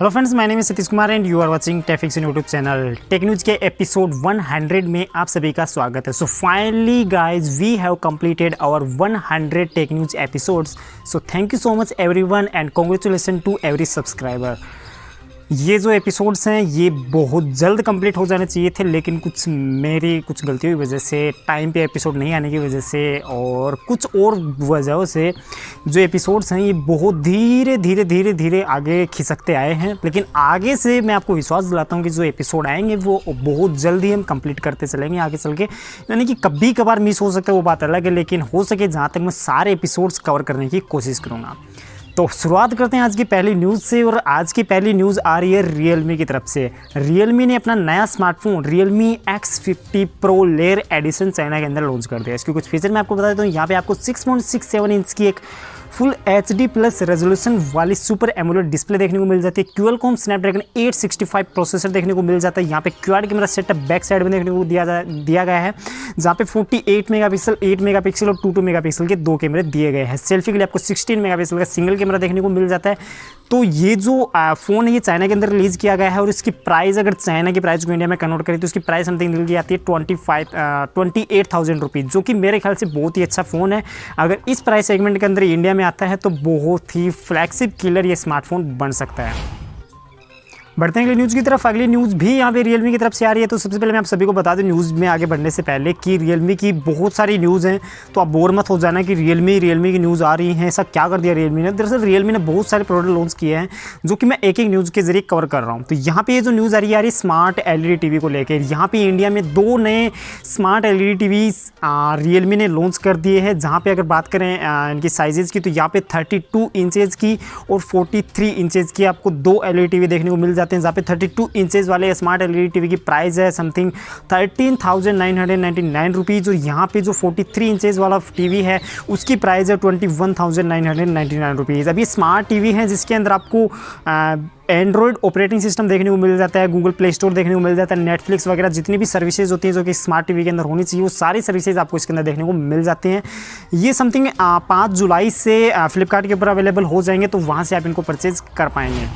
Hello friends, my name is Satish Kumar and you are watching Tefix YouTube channel. Tech news के episode 100 में आप सभी का स्वागत है। So finally guys we have completed our 100 tech news episodes. So thank you so much everyone and congratulation to every subscriber. ये जो episodes हैं ये बहुत जल्द कंप्लीट हो जाने चाहिए थे, लेकिन मेरी कुछ गलतियों की वजह से, टाइम पे एपिसोड नहीं आने की वजह से और कुछ और वजहों से जो एपिसोड्स हैं ये बहुत धीरे आगे खिसकते आए हैं। लेकिन आगे से मैं आपको विश्वास दिलाता हूँ कि जो एपिसोड आएंगे वो बहुत जल्द ही हम कंप्लीट करते चलेंगे आगे चल के। यानी कि कभी कभार मिस हो सकता है, वो बात अलग है, लेकिन हो सके जहाँ तक मैं सारे एपिसोड्स कवर करने की कोशिश करूँगा। तो शुरुआत करते हैं आज की पहली न्यूज़ से, और आज की पहली न्यूज़ आ रही है Realme की तरफ से। Realme ने अपना नया smartphone Realme X50 Pro layer edition China के अंदर लॉन्च कर दिया। इसके कुछ फीचर मैं आपको बता देता हूँ। यहाँ पे आपको 6.67 इंच की एक फुल HD प्लस रेजोल्यूशन वाली सुपर एमोलेड डिस्प्ले देखने को मिल जाती है। क्यूएलकॉम स्नैपड्रैगन 865 प्रोसेसर देखने को मिल जाता है। यहाँ पे quad camera setup back side में देखने को दिया गया है, जहाँ पे 48 मेगापिक्सल, 8 मेगापिक्सल और 22 मेगापिक्सल के दो कैमरे दिए गए हैं। सेल्फी के लिए आपको 16 मेगापिक्सल का सिंगल कैमरा देखने को मिल जाता है। तो ये जो फ़ोन है ये चाइना के अंदर रिलीज़ किया गया है, और इसकी प्राइस अगर चाइना की प्राइस को इंडिया में कन्वर्ट करें तो इसकी प्राइस समथिंग मिल जाती है 28,000 रुपीज़, जो कि मेरे ख्याल से बहुत ही अच्छा फ़ोन है। अगर इस प्राइस सेगमेंट के अंदर इंडिया में आता है तो बहुत ही फ्लैगशिप किलर ये स्मार्टफोन बन सकता है। बढ़ते हैं अगली न्यूज़ की तरफ। अगली न्यूज़ भी यहाँ पे Realme की तरफ से आ रही है। तो सबसे पहले मैं आप सभी को बता दूं न्यूज़ में आगे बढ़ने से पहले कि Realme की बहुत सारी न्यूज़ हैं, तो आप बोर मत हो जाना कि Realme की न्यूज़ आ रही है, ऐसा क्या कर दिया Realme ने। दरअसल Realme ने बहुत सारे प्रोडक्ट लॉन्च किए हैं जो कि मैं एक एक न्यूज़ के जरिए कवर कर रहा हूँ। तो यहाँ पर ये जो न्यूज़ आ रही है स्मार्ट LED TV को लेकर। यहाँ पर इंडिया में 2 नए स्मार्ट LED TV Realme ने लॉन्च कर दिए हैं। जहाँ पर अगर बात करें इनकी साइजेज़ की, तो यहाँ पर 32 इंचेज़ की और 43 इंचेज़ की आपको 2 LED TV देखने को मिल जाते हैं। जहाँ पे 32 इंचेस वाले स्मार्ट LED TV की प्राइस है समथिंग 13,999 रुपीज़, और यहाँ पे जो 43 इंचेस वाला टीवी है उसकी प्राइस है 21,999 रुपीज़। अब ये स्मार्ट टीवी है जिसके अंदर आपको एंड्रॉयड ऑपरेटिंग सिस्टम देखने को मिल जाता है, गूगल प्ले स्टोर देखने को मिल जाता है, नेटफ्लिक्स वगैरह जितनी भी सर्विसेज होती हैं जो कि स्मार्ट टीवी के अंदर होनी चाहिए वो सारी सर्विसेज आपको इसके अंदर देखने को मिल जाती हैं। ये समथिंग 5 जुलाई से फ्लिपकार्ट के ऊपर अवेलेबल हो जाएंगे, तो वहाँ से आप इनको परचेज कर पाएंगे।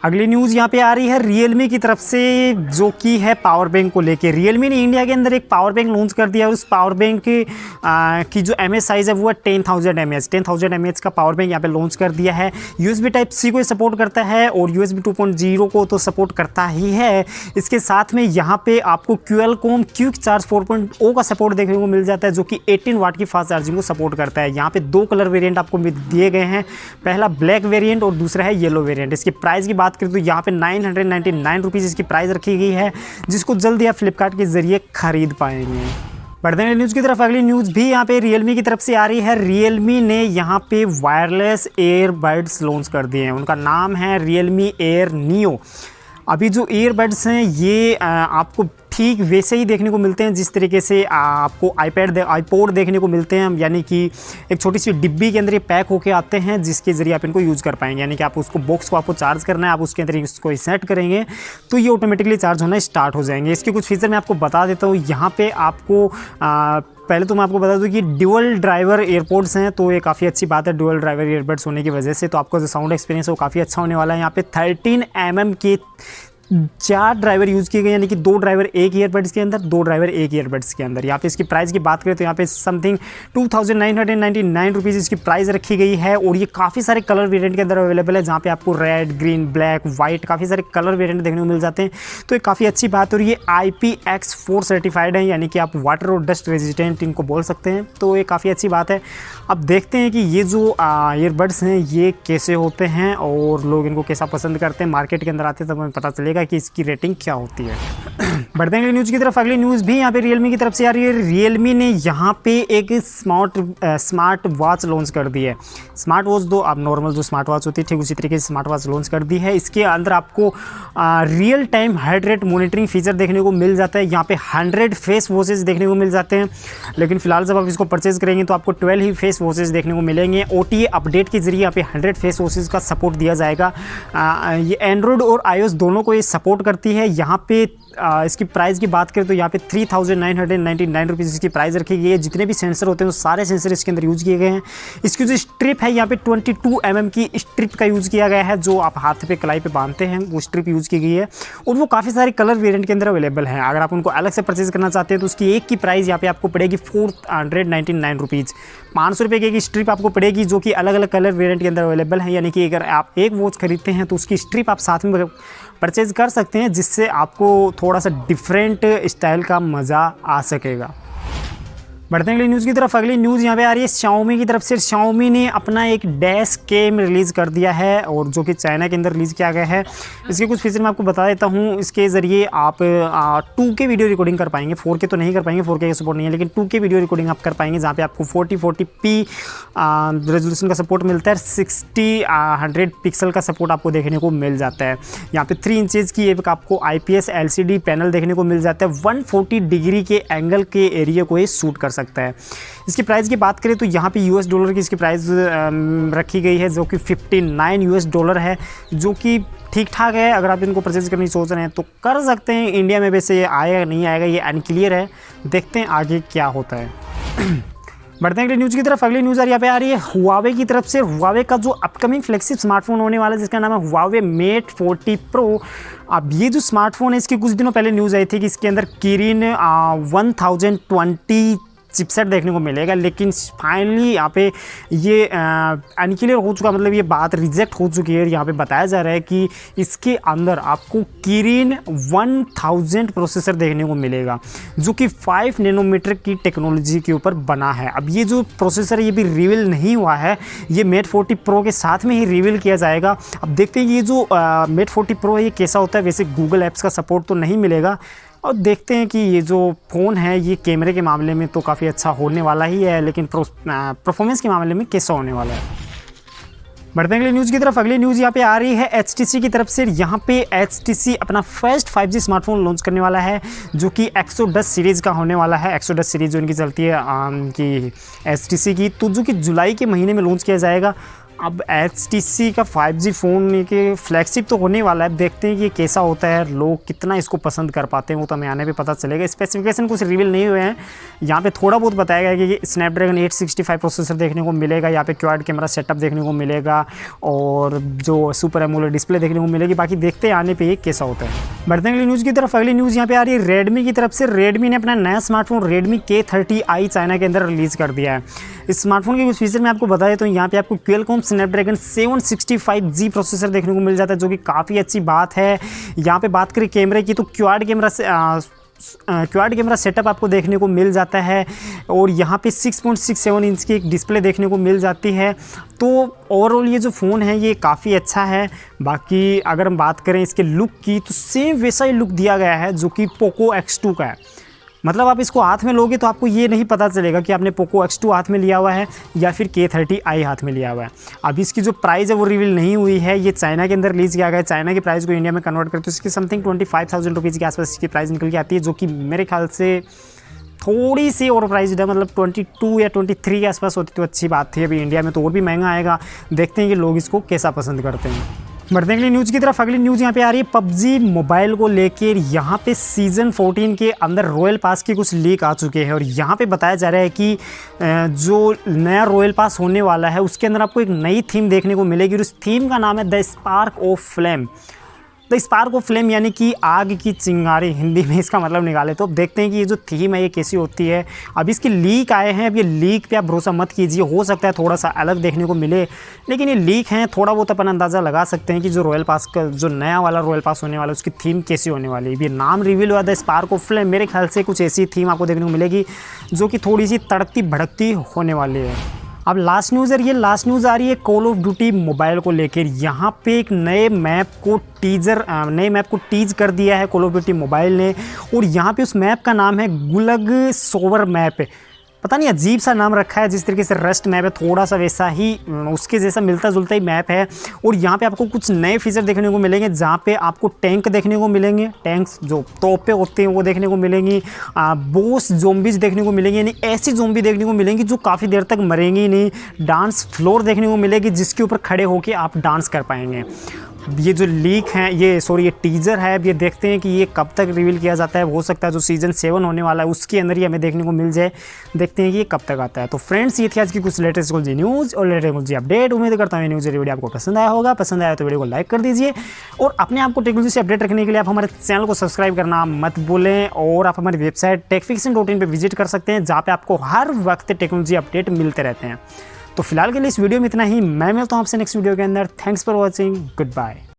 अगली न्यूज़ यहाँ पे आ रही है Realme की तरफ से, जो कि है पावर बैंक को लेके। Realme ने इंडिया के अंदर एक पावर बैंक लॉन्च कर दिया, और उस पावर बैंक की जो mAh साइज़ है वो है 10,000 mAh का पावर बैंक यहाँ पे लॉन्च कर दिया है। USB Type-C को सपोर्ट करता है और USB 2.0 को तो सपोर्ट करता ही है। इसके साथ में यहाँ पे आपको क्यूएलकॉम क्विक चार्ज 4.0 का सपोर्ट देखने को मिल जाता है, जो कि 18 वाट की फास्ट चार्जिंग को सपोर्ट करता है। यहाँ पे 2 कलर वेरियंट आपको दिए गए हैं, पहला ब्लैक वेरियंट और दूसरा है येलो वेरियंट। इसकी प्राइस की बात करें तो यहाँ पे 999 रुपीज़ इसकी प्राइस रखी गई है, जिसको जल्दी आप फ्लिपकार्ट के जरिए खरीद पाएंगे। बढ़ते हैं न्यूज़ की तरफ। अगली न्यूज़ भी यहाँ पे Realme की तरफ से आ रही है। Realme ने यहाँ पे वायरलेस ईयरबड्स लॉन्च कर दिए हैं। उनका नाम है Realme Air Neo। अभी जो ईयरबड्स हैं ये आपको ठीक वैसे ही देखने को मिलते हैं जिस तरीके से आपको आईपॉड देखने को मिलते हैं, यानी कि एक छोटी सी डिब्बी के अंदर ये पैक होके आते हैं, जिसके ज़रिए आप इनको यूज़ कर पाएंगे। यानी कि आप उसको बॉक्स को आपको चार्ज करना है, आप उसके अंदर इसको सेट करेंगे तो ये ऑटोमेटिकली चार्ज होना स्टार्ट हो जाएंगे। इसके कुछ फीचर मैं आपको बता देता हूँ। यहाँ पे आपको पहले तो मैं आपको बता दूं कि ड्यूअल ड्राइवर एयरपोर्ट्स हैं, तो ये काफ़ी अच्छी बात है ड्यूअल ड्राइवर ईयरबड्स होने की वजह से। तो आपका जो साउंड एक्सपीरियंस है वो काफ़ी अच्छा होने वाला है। यहाँ पे 13 mm के 4 ड्राइवर यूज़ किए गए, यानी कि 2 ड्राइवर एक ईयरबड्स के अंदर, 2 ड्राइवर एक ईयरबड्स के अंदर। यहाँ पे इसकी प्राइस की बात करें तो यहाँ पे समथिंग 2,999 रुपीज़ इसकी प्राइस रखी गई है, और ये काफ़ी सारे कलर वेरिएंट के अंदर अवेलेबल है, जहाँ पे आपको रेड, ग्रीन, ब्लैक, वाइट काफ़ी सारे कलर वेरिएंट देखने को मिल जाते हैं। तो ये काफ़ी अच्छी बात है, और ये IPX4 सर्टिफाइड है, यानी कि आप वाटर और डस्ट रेजिस्टेंट इनको बोल सकते हैं। तो ये काफ़ी अच्छी बात है। अब देखते हैं कि ये जो ईयरबड्स हैं ये कैसे होते हैं और लोग इनको कैसा पसंद करते हैं। मार्केट के अंदर आते हैं तब हमें पता चलेगा कि इसकी रेटिंग क्या होती है। बढ़ते हैं अगली न्यूज़ की तरफ। अगली न्यूज़ भी यहाँ पे Realme की तरफ से आ रही है। Realme ने यहाँ पे एक स्मार्ट वॉच लॉन्च कर दी है। स्मार्ट वॉच दो आप नॉर्मल जो स्मार्ट वॉच होती है ठीक उसी तरीके से स्मार्ट वॉच लॉन्च कर दी है। इसके अंदर आपको real time heart rate monitoring feature देखने को मिल जाता है। यहाँ पे 100 फेस वॉचेस देखने को मिल जाते हैं, लेकिन फिलहाल जब आप इसको परचेज करेंगे तो आपको 12 ही फेस वॉचेस देखने को मिलेंगे। OTA अपडेट के जरिए यहाँ पे 100 फेस वॉचेस का सपोर्ट दिया जाएगा। ये एंड्रॉयड और iOS दोनों को ये सपोर्ट करती है। यहाँ पे इसकी प्राइस की बात करें तो यहाँ पे 3999 रुपीज़ इसकी प्राइस रखी गई है। जितने भी सेंसर होते हैं वो सारे सेंसर इसके अंदर यूज़ किए गए हैं। इसकी जो स्ट्रिप है यहाँ पे 22 mm की स्ट्रिप का यूज़ किया गया है, जो आप हाथ पे कलाई पे बांधते हैं वो स्ट्रिप यूज़ की गई है। और वो काफ़ी सारे कलर वेरिएंट के अंदर अवेलेबल हैं। अगर आप उनको अलग से परचेज करना चाहते हैं तो उसकी एक की प्राइस यहाँ पे आपको पड़ेगी 499 रुपीज़। 500 रुपये की एक स्ट्रिप आपको पड़ेगी, जो कि अलग अलग कलर वेरिएंट के अंदर अवेलेबल है। यानी कि अगर आप एक वॉच खरीदते हैं तो उसकी स्ट्रिप आप साथ में परचेज कर सकते हैं, जिससे आपको थोड़ा सा डिफरेंट स्टाइल का मज़ा आ सकेगा। बढ़ते हैं अगली न्यूज़ की तरफ। अगली न्यूज़ यहाँ पे आ रही है Xiaomi की तरफ से। Xiaomi ने अपना एक डैश कैम रिलीज़ कर दिया है, और जो कि चाइना के अंदर रिलीज़ किया गया है। इसके कुछ फीचर मैं आपको बता देता हूँ। इसके ज़रिए आप 2K वीडियो रिकॉर्डिंग कर पाएंगे। 4K तो नहीं कर पाएंगे, 4K का सपोर्ट नहीं है, लेकिन 2K वीडियो रिकॉर्डिंग आप कर पाएंगे, जहाँ पे आपको 4080p रेजोल्यूशन का सपोर्ट मिलता है। 60-100 पिक्सल का सपोर्ट आपको देखने को मिल जाता है। यहाँ पे 3 इंचेस की एक आपको IPS LCD पैनल देखने को मिल जाता है। 140 डिग्री के एंगल के एरिया को ये शूट कर सकता है। इसकी प्राइस की बात करें तो यहाँ पे $US की इसकी प्राइस रखी गई है, जो कि $59 है, जो कि ठीक ठाक है। अगर आप इनको परचेज करने की सोच रहे हैं तो कर सकते हैं। इंडिया में वैसे ये आएगा नहीं आएगा ये अनक्लियर है, देखते हैं आगे क्या होता है। बढ़ते हैं अगली न्यूज़ की तरफ। अगली न्यूज़ यहाँ पे आ रही है Huawei की तरफ से। Huawei का जो अपकमिंग फ्लैगशिप स्मार्टफोन होने वाला है, जिसका नाम है Huawei Mate 40 Pro। अब ये जो स्मार्टफोन है, इसकी कुछ दिनों पहले न्यूज़ आई थी कि इसके अंदर Kirin 1020 चिपसेट देखने को मिलेगा, लेकिन फाइनली यहाँ पे ये अनक्लियर हो चुका, मतलब ये बात रिजेक्ट हो चुकी है। यहाँ पे बताया जा रहा है कि इसके अंदर आपको Kirin 1000 प्रोसेसर देखने को मिलेगा, जो कि 5 नैनोमीटर की टेक्नोलॉजी के ऊपर बना है। अब ये जो प्रोसेसर ये भी रिवील नहीं हुआ है, ये Mate 40 Pro के साथ में ही रिवील किया जाएगा। अब देखते हैं ये जो Mate 40 Pro है ये कैसा होता है। वैसे गूगल ऐप्स का सपोर्ट तो नहीं मिलेगा, और देखते हैं कि ये जो फ़ोन है ये कैमरे के मामले में तो काफ़ी अच्छा होने वाला ही है, लेकिन परफॉर्मेंस के मामले में कैसा होने वाला है। बढ़ते हैं अगली न्यूज़ की तरफ। अगली न्यूज़ यहाँ पे आ रही है HTC की तरफ से। यहाँ पे HTC अपना फर्स्ट 5G स्मार्टफोन लॉन्च करने वाला है, जो कि Exodus सीरीज़ का होने वाला है। Exodus सीरीज़ जो इनकी चलती है कि HTC की, तो जो कि जुलाई के महीने में लॉन्च किया जाएगा। अब HTC का 5G फ़ोन के फ्लैगशिप तो होने वाला है, देखते हैं कि ये कैसा होता है, लोग कितना इसको पसंद कर पाते हैं, वो तो हमें आने पे पता चलेगा। स्पेसिफिकेशन कुछ रिवील नहीं हुए हैं। यहाँ पे थोड़ा बहुत बताया गया है कि स्नैपड्रैगन 865 प्रोसेसर देखने को मिलेगा, यहाँ पे क्वाड कैमरा सेटअप देखने को मिलेगा, और जो सुपर एमोलेड डिस्प्ले देखने को मिलेगी। बाकी देखते हैं आने पर ये कैसा होता है। बढ़ते हैं अगली न्यूज़ की तरफ। अगली न्यूज़ यहाँ पे आ रही है Redmi की तरफ से। Redmi ने अपना नया स्मार्टफोन Redmi K30i चाइना के अंदर रिलीज़ कर दिया है। इस स्मार्टफोन के कुछ फीचर मैं आपको बता देता हूँ। यहाँ पे आपको Qualcomm स्नैपड्रैगन 765G प्रोसेसर देखने को मिल जाता है, जो कि काफ़ी अच्छी बात है। यहाँ पे बात करें कैमरे की तो क्वाड कैमरा सेटअप आपको देखने को मिल जाता है, और यहाँ पे 6.67 इंच की एक डिस्प्ले देखने को मिल जाती है। तो ओवरऑल ये जो फ़ोन है ये काफ़ी अच्छा है। बाकी अगर हम बात करें इसके लुक की तो सेम वैसा ही लुक दिया गया है जो कि पोको X2 का है। मतलब आप इसको हाथ में लोगे तो आपको ये नहीं पता चलेगा कि आपने पोको X2 हाथ में लिया हुआ है या फिर K30i हाथ में लिया हुआ है। अब इसकी जो प्राइस है वो रिवील नहीं हुई है। ये चाइना के अंदर रिलीज़ किया गया है। चाइना की प्राइस को इंडिया में कन्वर्ट करते तो इसकी समथिंग 25,000 रुपीज़ के आसपास इसकी प्राइस निकल के आती है, जो कि मेरे ख्याल से थोड़ी सी ओवर प्राइस्ड है। मतलब 22 या 23 के आसपास होती तो अच्छी बात थी। अभी इंडिया में तो और भी महंगा आएगा। देखते हैं कि लोग इसको कैसा पसंद करते हैं। बढ़ते हैं अगली न्यूज़ की तरफ। अगली न्यूज़ यहाँ पे आ रही है PUBG मोबाइल को लेकर। यहाँ पे सीज़न 14 के अंदर रॉयल पास की कुछ लीक आ चुके हैं, और यहाँ पे बताया जा रहा है कि जो नया रॉयल पास होने वाला है उसके अंदर आपको एक नई थीम देखने को मिलेगी, और उस थीम का नाम है the spark of flame. The spark of flame यानी कि आग की चिंगारी, हिंदी में इसका मतलब निकाले तो। अब देखते हैं कि ये जो थीम है ये कैसी होती है। अब इसके लीक आए हैं। अब ये लीक पे आप भरोसा मत कीजिए, हो सकता है थोड़ा सा अलग देखने को मिले, लेकिन ये लीक हैं। थोड़ा बहुत अपन अंदाज़ा लगा सकते हैं कि जो रॉयल पास का जो नया वाला रॉयल पास होने वाला है उसकी थीम कैसी होने वाली है। ये नाम रिवील हुआ द स्पार्क ऑफ फ्लेम, मेरे ख्याल से कुछ ऐसी थीम आपको देखने को मिलेगी जो कि थोड़ी सी तड़कती भड़कती होने वाली है। अब लास्ट न्यूज़ है, ये लास्ट न्यूज़ आ रही है कॉल ऑफ ड्यूटी मोबाइल को लेकर। यहाँ पे एक नए मैप को टीज कर दिया है कॉल ऑफ ड्यूटी मोबाइल ने, और यहाँ पे उस मैप का नाम है गुलग सोवर मैप। पता नहीं अजीब सा नाम रखा है, जिस तरीके से रस्ट मैप है थोड़ा सा वैसा ही उसके जैसा मिलता जुलता ही मैप है। और यहाँ पे आपको कुछ नए फीचर देखने को मिलेंगे, जहाँ पे आपको टैंक देखने को मिलेंगे, टैंक्स जो तोपें होते हैं वो देखने को मिलेंगी। बॉस ज़ोंबीज देखने को मिलेंगी, यानी ऐसी ज़ोंबी देखने को मिलेंगी जो काफ़ी देर तक मरेंगी नहीं। डांस फ्लोर देखने को मिलेगी जिसके ऊपर खड़े होकर आप डांस कर पाएंगे। ये जो लीक है, ये टीज़र है, अब ये देखते हैं कि ये कब तक रिवील किया जाता है। हो सकता है जो सीज़न 7 होने वाला है उसके अंदर ही हमें देखने को मिल जाए। देखते हैं कि ये कब तक आता है। तो फ्रेंड्स, ये थी आज की कुछ लेटेस्ट टेक्नोलॉजी न्यूज़ और लेटेस्ट टेक्नोलॉजी अपडेट। उम्मीद करता हूँ न्यूज़ वीडियो आपको पसंद आया होगा। पसंद आया तो वीडियो को लाइक कर दीजिए और अपने आप को टेक्नोलॉजी से अपडेट रखने के लिए आप हमारे चैनल को सब्सक्राइब करना मत भूलें। और आप हमारी वेबसाइट techfiction.in पे विजिट कर सकते हैं, जहाँ पे आपको हर वक्त टेक्नोलॉजी अपडेट मिलते रहते हैं। तो फिलहाल के लिए इस वीडियो में इतना ही। मैं मिलता हूँ आपसे नेक्स्ट वीडियो के अंदर। Thanks for watching, good bye.